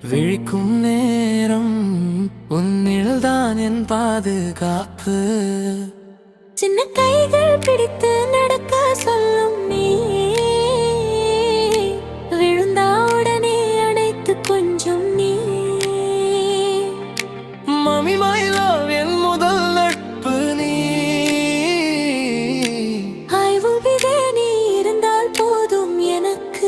விழிக்கும் நேரம் உன்னில்தான் என் பாதுகாப்பு. சின்ன கைகள் பிடித்து நடக்க சொல்லும் நீ, விழுந்தாவுடனே அணைத்து கொஞ்சம் நீ. மம்மி மை லவ் என் முதல் நட்பு நீ. I will be there, நீ இருந்தால் போதும் எனக்கு.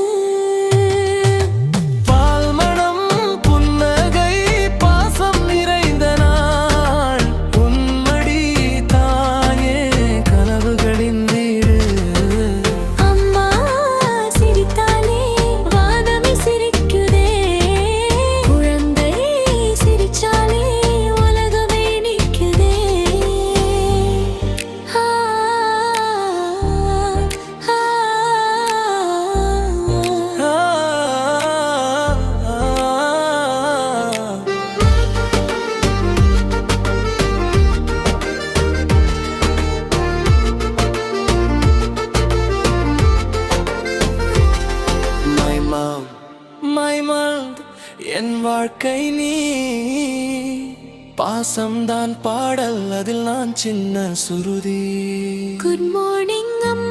பால்மணம் புன்னகை பாசம் நிறைந்த நாள் உன்மடி தாயே கனவுகளின் வீடு. அம்மா சிரித்தாலே வானமே சிரிக்குதே, குழந்தை சிரிச்சாலே உலகமே நிற்குதே. ஆ, ஆ, ஆ. My world, என் வாழ்க்கை நீ. பாசம்தான் பாடல், அதில் நான் சின்ன சுருதி. குட் மார்னிங் அம்மா.